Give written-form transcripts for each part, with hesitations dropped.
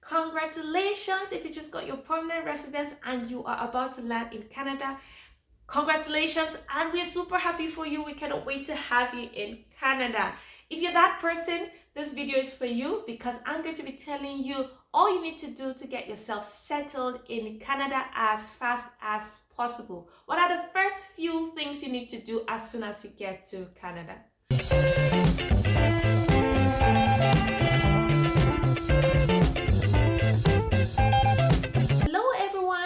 Congratulations if you just got your permanent residence and you are about to land in Canada. Congratulations, and we're super happy for you. We cannot wait to have you in Canada. If you're that person, this video is for you because I'm going to be telling you all you need to do to get yourself settled in Canada as fast as possible. What are the first few things you need to do as soon as you get to Canada?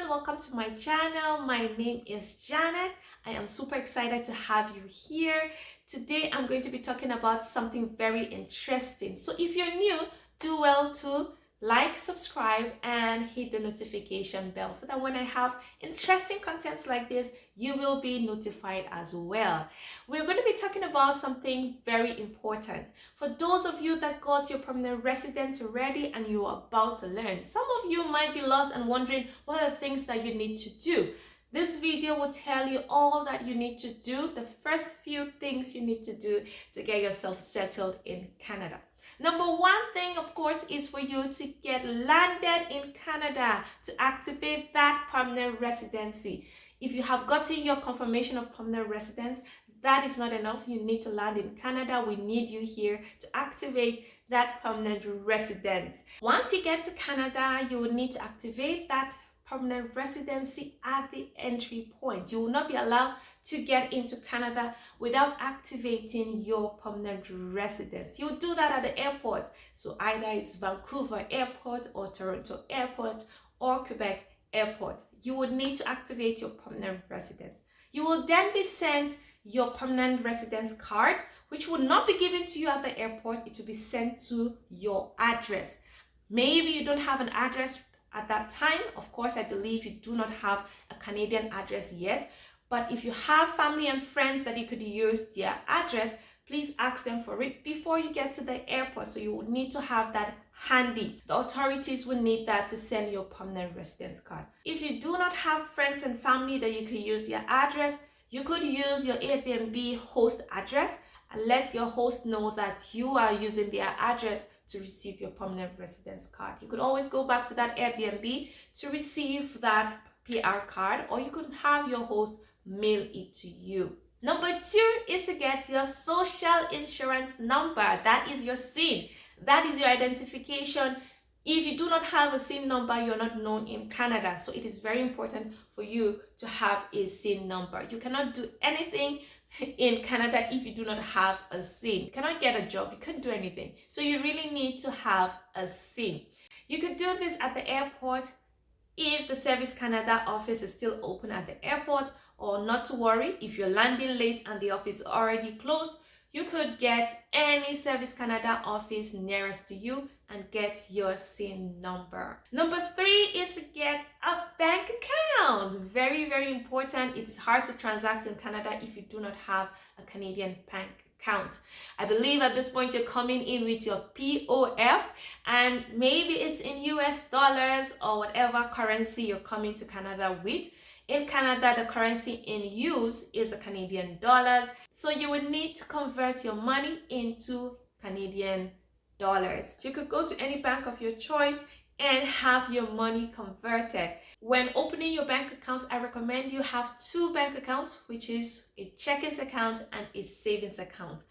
Welcome to my channel. My name is Janet. I am super excited to have you here. Today I'm going to be talking about something very interesting. So if you're new, do well to like, subscribe, and hit the notification bell so that when I have interesting contents like this, you will be notified as well. We're going to be talking about something very important. For those of you that got your permanent residence already and you are about to learn, some of you might be lost and wondering what are the things that you need to do. This video will tell you all that you need to do, the first few things you need to do to get yourself settled in Canada. Number one thing, of course, is for you to get landed in Canada to activate that permanent residency. If you have gotten your confirmation of permanent residence, that is not enough. You need to land in Canada. We need you here to activate that permanent residence. Once you get to Canada, you will need to activate that permanent residency at the entry point. You will not be allowed to get into Canada without activating your permanent residence. You do that at the airport. So either it's Vancouver Airport or Toronto Airport or Quebec Airport. You would need to activate your permanent residence. You will then be sent your permanent residence card, which will not be given to you at the airport. It will be sent to your address. Maybe you don't have an address at that time. Of course, I believe you do not have a Canadian address yet, but if you have family and friends that you could use their address, please ask them for it before you get to the airport. So you would need to have that handy. The authorities will need that to send your permanent residence card. If you do not have friends and family that you could use their address, you could use your Airbnb host address and let your host know that you are using their address to receive your permanent residence card. You could always go back to that Airbnb to receive that PR card, or you could have your host mail it to you. Number two is to get your social insurance number. That is your SIN. That is your identification. If you do not have a SIN number, you're not known in Canada. So it is very important for you to have a SIN number. You cannot do anything in Canada if you do not have a SIN. You cannot get a job, you can't do anything. So you really need to have a SIN. You could do this at the airport if the Service Canada office is still open at the airport, or not to worry, if you're landing late and the office is already closed, you could get any Service Canada office nearest to you and get your SIN number. Number three is to get a bank account. Very, very important. It's hard to transact in Canada if you do not have a Canadian bank account. I believe at this point you're coming in with your POF and maybe it's in US dollars or whatever currency you're coming to Canada with. In Canada, the currency in use is a Canadian dollars. So you would need to convert your money into Canadian dollars. So you could go to any bank of your choice and have your money converted. When opening your bank account, I recommend you have two bank accounts, which is a checkings account and a savings account.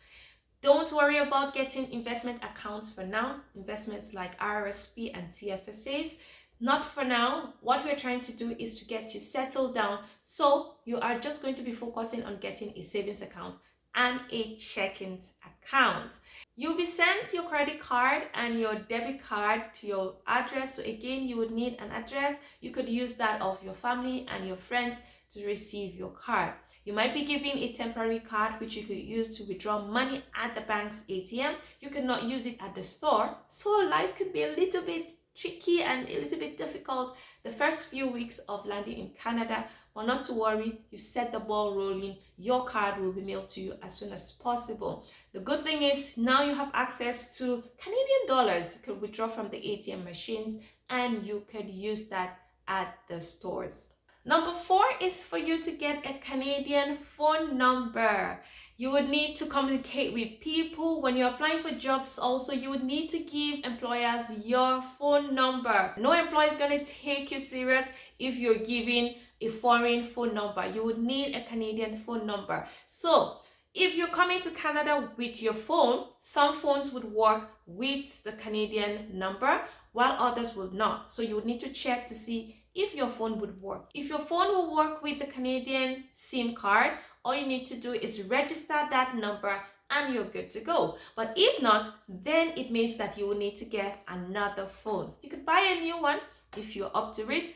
Don't worry about getting investment accounts for now. Investments like RRSP and TFSAs. Not for now. What we're trying to do is to get you settled down. So you are just going to be focusing on getting a savings account and a checkings account. You'll be sent your credit card and your debit card to your address. So again, you would need an address. You could use that of your family and your friends to receive your card. You might be given a temporary card which you could use to withdraw money at the bank's ATM. You could not use it at the store. So life could be a little bit tricky and a little bit difficult the first few weeks of landing in Canada, but not to worry, you set the ball rolling. Your card will be mailed to you as soon as possible. The good thing is now you have access to Canadian dollars. You could withdraw from the ATM machines and you could use that at the stores. Number four is for you to get a Canadian phone number. You would need to communicate with people. When you're applying for jobs also, you would need to give employers your phone number. No employer is going to take you serious if you're giving a foreign phone number. You would need a Canadian phone number. So if you're coming to Canada with your phone, some phones would work with the Canadian number while others would not. So you would need to check to see if your phone would work. If your phone will work with the Canadian SIM card, all you need to do is register that number and you're good to go. But if not, then it means that you will need to get another phone. You could buy a new one if you're up to it,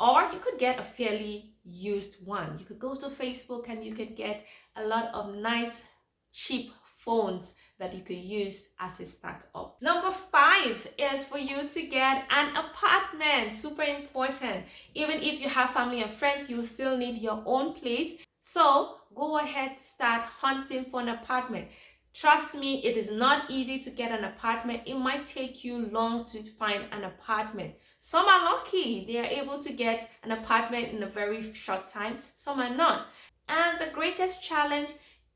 or you could get a fairly used one. You could go to Facebook and you could get a lot of nice, cheap phones that you could use as a startup. Number 5 is for you to get an apartment. Super important. Even if you have family and friends, you will still need your own place. So go ahead, start hunting for an apartment. Trust me, it is not easy to get an apartment. It might take you long to find an apartment. Some are lucky. They are able to get an apartment in a very short time. Some are not. And the greatest challenge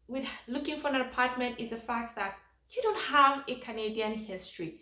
with looking for an apartment is the fact that you don't have a Canadian history.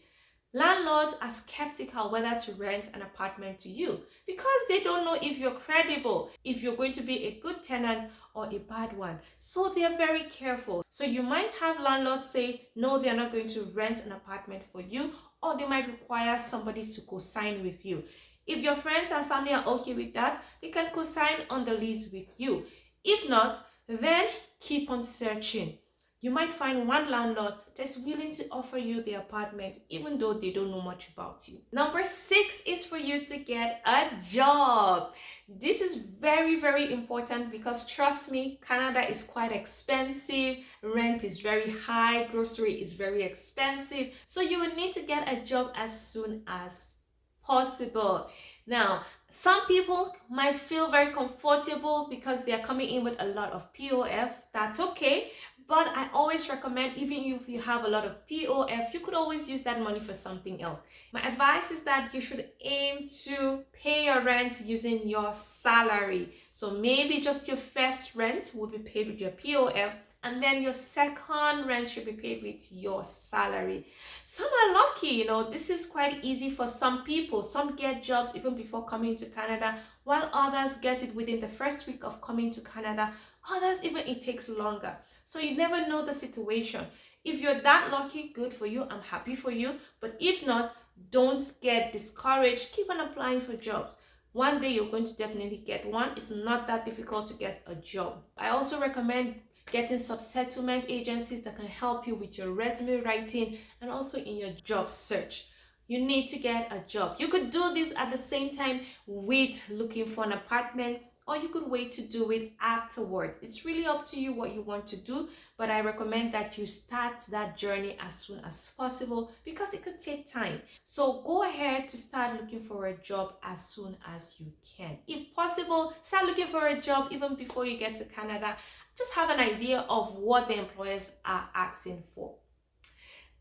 Landlords are skeptical whether to rent an apartment to you because they don't know if you're credible, if you're going to be a good tenant or a bad one. So they're very careful. So you might have landlords say, no, they're not going to rent an apartment for you, or they might require somebody to co-sign with you. If your friends and family are okay with that, they can co-sign on the lease with you. If not, then keep on searching. You might find one landlord that's willing to offer you the apartment even though they don't know much about you. Number 6 is for you to get a job. This is very, very important because trust me, Canada is quite expensive. Rent is very high. Grocery is very expensive. So you will need to get a job as soon as possible. Now, some people might feel very comfortable because they are coming in with a lot of POF. That's okay. But I always recommend, even if you have a lot of POF, you could always use that money for something else. My advice is that you should aim to pay your rent using your salary. So maybe just your first rent will be paid with your POF, and then your second rent should be paid with your salary. Some are lucky, this is quite easy for some people. Some get jobs even before coming to Canada, while others get it within the first week of coming to Canada. Others, even it takes longer. So you never know the situation. If you're that lucky, good for you. I'm happy for you. But if not, don't get discouraged. Keep on applying for jobs. One day you're going to definitely get one. It's not that difficult to get a job. I also recommend getting some settlement agencies that can help you with your resume writing and also in your job search. You need to get a job. You could do this at the same time with looking for an apartment, or you could wait to do it afterwards. It's really up to you what you want to do, but I recommend that you start that journey as soon as possible because it could take time. So go ahead to start looking for a job as soon as you can. If possible, start looking for a job even before you get to Canada. Just have an idea of what the employers are asking for.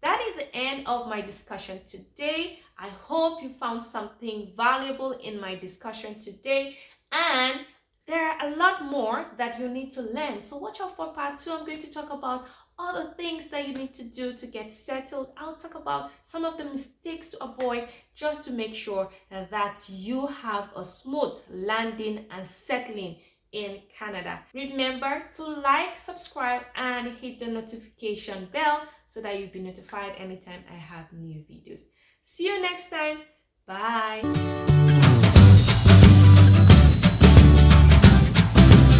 That is the end of my discussion today. I hope you found something valuable in my discussion today, and there are a lot more that you need to learn. So watch out for part 2. I'm going to talk about other things that you need to do to get settled. I'll talk about some of the mistakes to avoid just to make sure that you have a smooth landing and settling in Canada. Remember to like, subscribe, and hit the notification bell so that you'll be notified anytime I have new videos. See you next time. Bye.